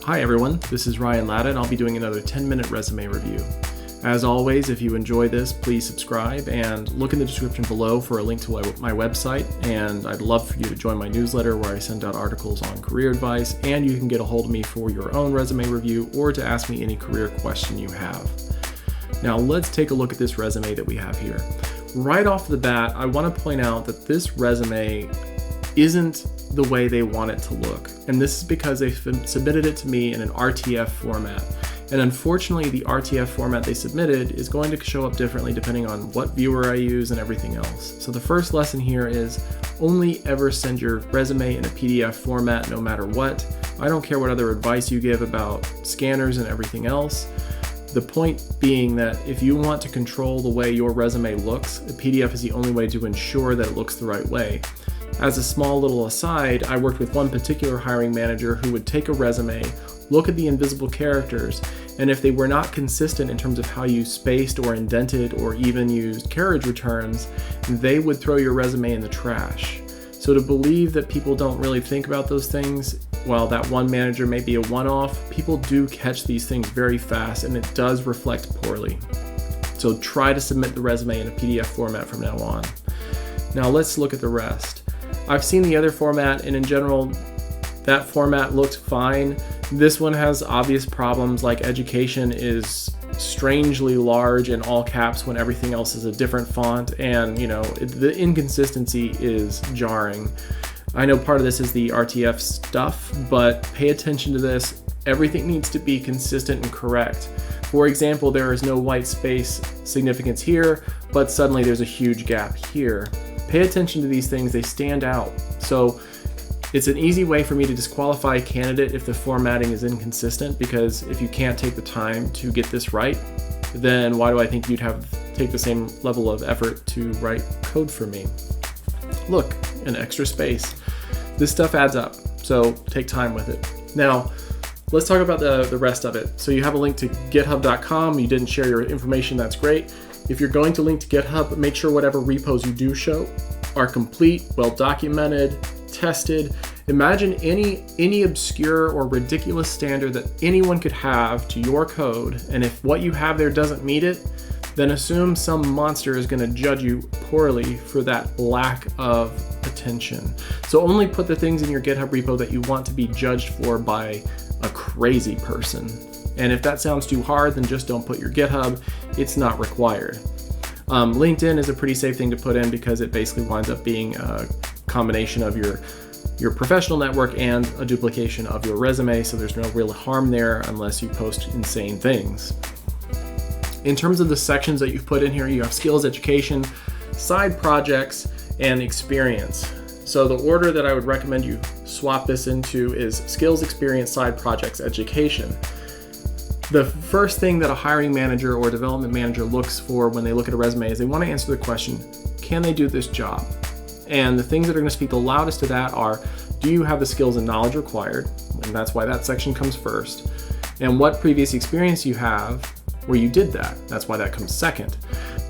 Hi everyone, this is Ryan Latta and I'll be doing another 10-minute resume review. As always, if you enjoy this, please subscribe and look in the description below for a link to my website, and I'd love for you to join my newsletter where I send out articles on career advice, and you can get a hold of me for your own resume review or to ask me any career question you have. Now let's take a look at this resume that we have here. Right off the bat, I want to point out that this resume isn't the way they want it to look. And this is because they submitted it to me in an RTF format. And unfortunately, the RTF format they submitted is going to show up differently depending on what viewer I use and everything else. So the first lesson here is only ever send your resume in a PDF format no matter what. I don't care what other advice you give about scanners and everything else. The point being that if you want to control the way your resume looks, a PDF is the only way to ensure that it looks the right way. As a small little aside, I worked with one particular hiring manager who would take a resume, look at the invisible characters, and if they were not consistent in terms of how you spaced or indented or even used carriage returns, they would throw your resume in the trash. So to believe that people don't really think about those things, while that one manager may be a one-off, people do catch these things very fast and it does reflect poorly. So try to submit the resume in a PDF format from now on. Now let's look at the rest. I've seen the other format, and in general, that format looks fine. This one has obvious problems, like education is strangely large in all caps when everything else is a different font, and the inconsistency is jarring. I know part of this is the RTF stuff, but pay attention to this. Everything needs to be consistent and correct. For example, there is no white space significance here, but suddenly there's a huge gap here. Pay attention to these things, they stand out. So it's an easy way for me to disqualify a candidate if the formatting is inconsistent, because if you can't take the time to get this right, then why do I think you'd take the same level of effort to write code for me? Look, an extra space. This stuff adds up, so take time with it. Now, let's talk about the rest of it. So you have a link to github.com. You didn't share your information, that's great. If you're going to link to GitHub, make sure whatever repos you do show are complete, well documented, tested. Imagine any obscure or ridiculous standard that anyone could have to your code, and if what you have there doesn't meet it, then assume some monster is going to judge you poorly for that lack of attention. So only put the things in your GitHub repo that you want to be judged for by a crazy person. And if that sounds too hard, then just don't put your GitHub. It's not required. LinkedIn is a pretty safe thing to put in because it basically winds up being a combination of your professional network and a duplication of your resume, so there's no real harm there unless you post insane things. In terms of the sections that you've put in here, you have skills, education, side projects, and experience. So the order that I would recommend you swap this into is skills, experience, side projects, education. The first thing that a hiring manager or development manager looks for when they look at a resume is they want to answer the question, can they do this job? And the things that are going to speak the loudest to that are, do you have the skills and knowledge required? And that's why that section comes first. And what previous experience you have where you did that. That's why that comes second.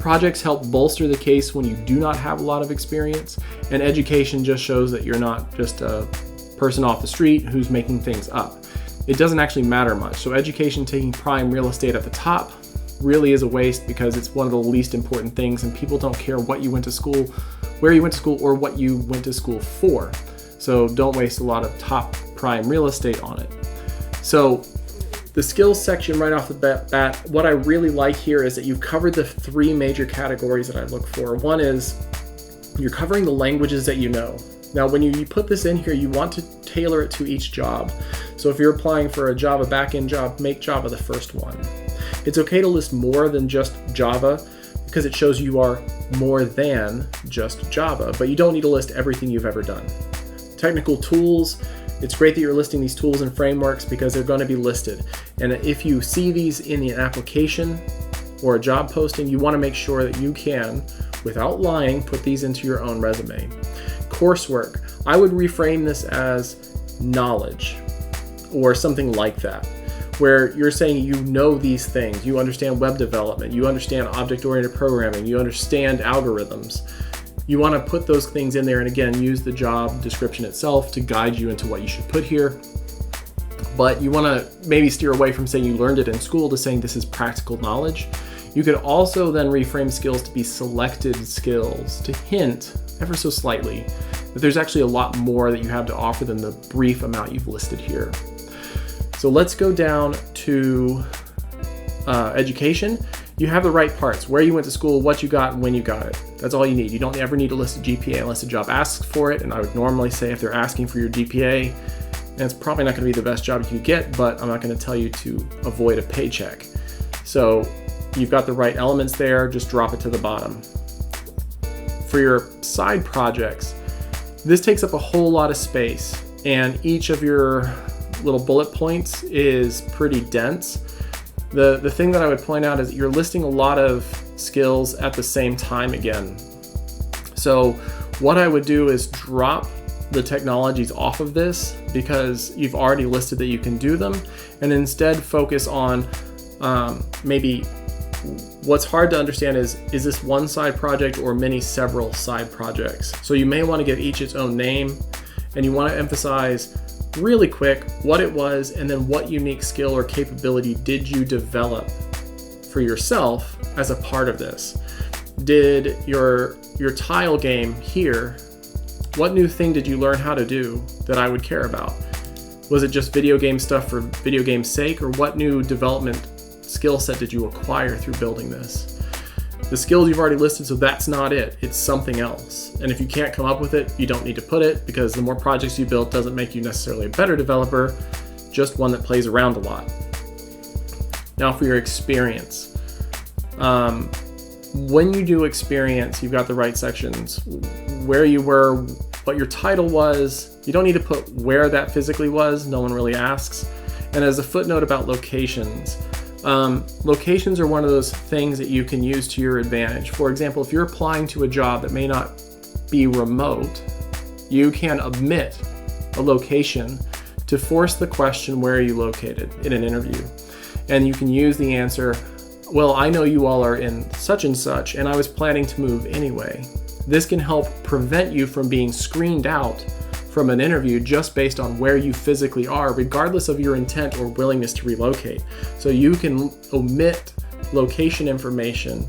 Projects help bolster the case when you do not have a lot of experience, and education just shows that you're not just a person off the street who's making things up. It doesn't actually matter much. So education taking prime real estate at the top really is a waste because it's one of the least important things, and people don't care what you went to school, where you went to school, or what you went to school for. So don't waste a lot of top prime real estate on it. So the skills section right off the bat, what I really like here is that you've covered the three major categories that I look for. One is you're covering the languages that you know. Now, when you put this in here, you want to tailor it to each job. So if you're applying for a Java backend job, make Java the first one. It's okay to list more than just Java because it shows you are more than just Java, but you don't need to list everything you've ever done. Technical tools, it's great that you're listing these tools and frameworks because they're going to be listed. And if you see these in an application or a job posting, you want to make sure that you can, without lying, put these into your own resume. Coursework, I would reframe this as knowledge or something like that, where you're saying you know these things, you understand web development, you understand object-oriented programming, you understand algorithms. You want to put those things in there, and again, use the job description itself to guide you into what you should put here. but you want to maybe steer away from saying you learned it in school to saying this is practical knowledge. You could also then reframe skills to be selected skills, to hint ever so slightly that there's actually a lot more that you have to offer than the brief amount you've listed here. So let's go down to education. You have the right parts: where you went to school, what you got, and when you got it. That's all you need. You don't ever need to list a GPA unless a job asks for it. And I would normally say if they're asking for your GPA, and it's probably not going to be the best job you get, but I'm not going to tell you to avoid a paycheck. So you've got the right elements there, just drop it to the bottom. For your side projects, this takes up a whole lot of space, and each of your little bullet points is pretty dense. The thing that I would point out is that you're listing a lot of skills at the same time again. So what I would do is drop the technologies off of this because you've already listed that you can do them, and instead focus on maybe what's hard to understand is this one side project or several side projects? So you may want to give each its own name, and you want to emphasize really quick what it was, and then what unique skill or capability did you develop for yourself as a part of this. Did your tile game here, what new thing did you learn how to do that I would care about? Was it just video game stuff for video game's sake, or what new development skill set did you acquire through building this? The skills you've already listed, so that's not it. It's something else. And if you can't come up with it, you don't need to put it, because the more projects you build doesn't make you necessarily a better developer, just one that plays around a lot. Now for your experience. When you do experience, you've got the right sections. Where you were, what your title was. You don't need to put where that physically was. No one really asks. And as a footnote about locations, locations are one of those things that you can use to your advantage. For example, if you're applying to a job that may not be remote, you can omit a location to force the question, where are you located, in an interview. And you can use the answer, well, I know you all are in such and such, and I was planning to move anyway. This can help prevent you from being screened out from an interview just based on where you physically are, regardless of your intent or willingness to relocate. So you can omit location information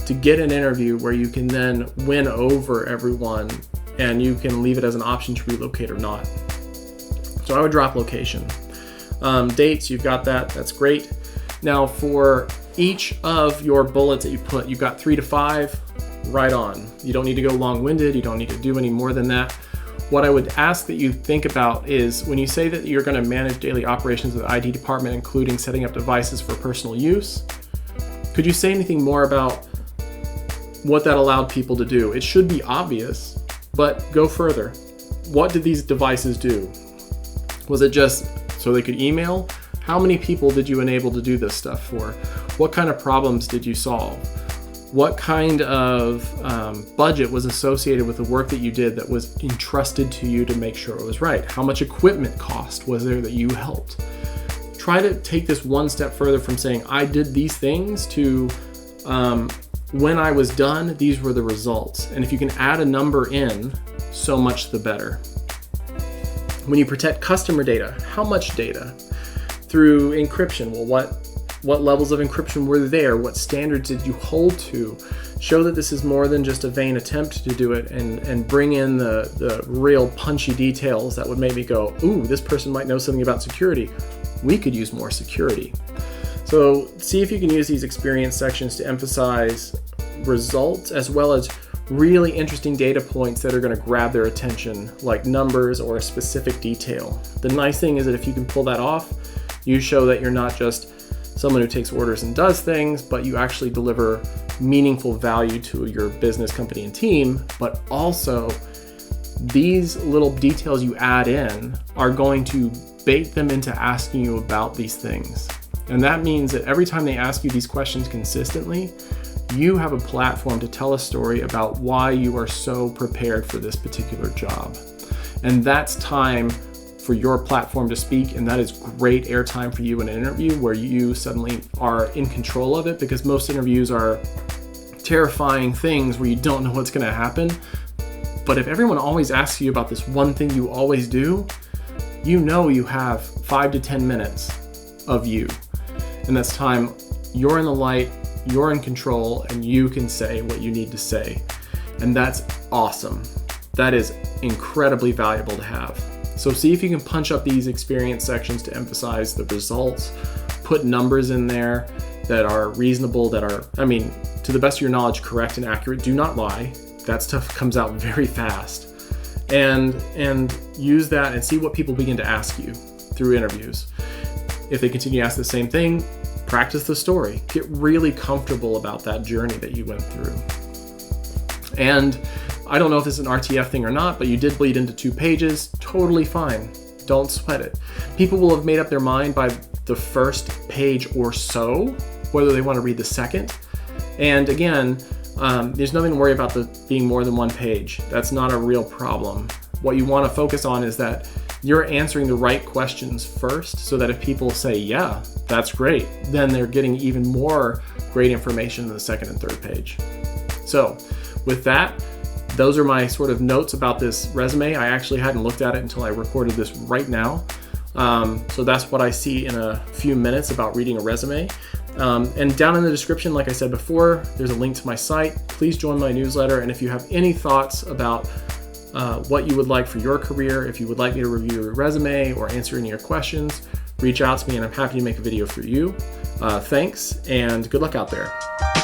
to get an interview where you can then win over everyone, and you can leave it as an option to relocate or not. So I would drop location. Dates, you've got that, that's great. Now for each of your bullets that you put, you've got 3 to 5, right on. You don't need to go long-winded, you don't need to do any more than that. What I would ask that you think about is, when you say that you're going to manage daily operations of the IT department, including setting up devices for personal use, could you say anything more about what that allowed people to do? It should be obvious, but go further. What did these devices do? Was it just so they could email? How many people did you enable to do this stuff for? What kind of problems did you solve? What kind of budget was associated with the work that you did that was entrusted to you to make sure it was right? How much equipment cost was there that you helped? Try to take this one step further from saying, I did these things, to when I was done, these were the results. And if you can add a number in, so much the better. When you protect customer data, how much data? Through encryption, well, what levels of encryption were there? What standards did you hold to? Show that this is more than just a vain attempt to do it, and bring in the real punchy details that would make me go, ooh, this person might know something about security. We could use more security. So see if you can use these experience sections to emphasize results, as well as really interesting data points that are going to grab their attention, like numbers or a specific detail. The nice thing is that if you can pull that off, you show that you're not just someone who takes orders and does things, but you actually deliver meaningful value to your business, company, and team. But also, these little details you add in are going to bait them into asking you about these things. And that means that every time they ask you these questions consistently, you have a platform to tell a story about why you are so prepared for this particular job. And that's time for your platform to speak, and that is great airtime for you in an interview where you suddenly are in control of it, because most interviews are terrifying things where you don't know what's going to happen. But if everyone always asks you about this one thing you always do, you know you have 5 to 10 minutes of you. And that's time you're in the light, you're in control, and you can say what you need to say. And that's awesome. That is incredibly valuable to have. So see if you can punch up these experience sections to emphasize the results, put numbers in there that are reasonable, that are, to the best of your knowledge, correct and accurate. Do not lie. That stuff comes out very fast. And use that and see what people begin to ask you through interviews. If they continue to ask the same thing, practice the story. Get really comfortable about that journey that you went through. And I don't know if this is an RTF thing or not, but you did bleed into 2 pages. Totally fine. Don't sweat it. People will have made up their mind by the first page or so, whether they want to read the second. And again, there's nothing to worry about being more than 1 page. That's not a real problem. What you want to focus on is that you're answering the right questions first, so that if people say, yeah, that's great, then they're getting even more great information in the second and third page. So with that, those are my sort of notes about this resume. I actually hadn't looked at it until I recorded this right now. So that's what I see in a few minutes about reading a resume. And down in the description, like I said before, there's a link to my site. Please join my newsletter. And if you have any thoughts about what you would like for your career, if you would like me to review your resume or answer any of your questions, reach out to me and I'm happy to make a video for you. Thanks and good luck out there.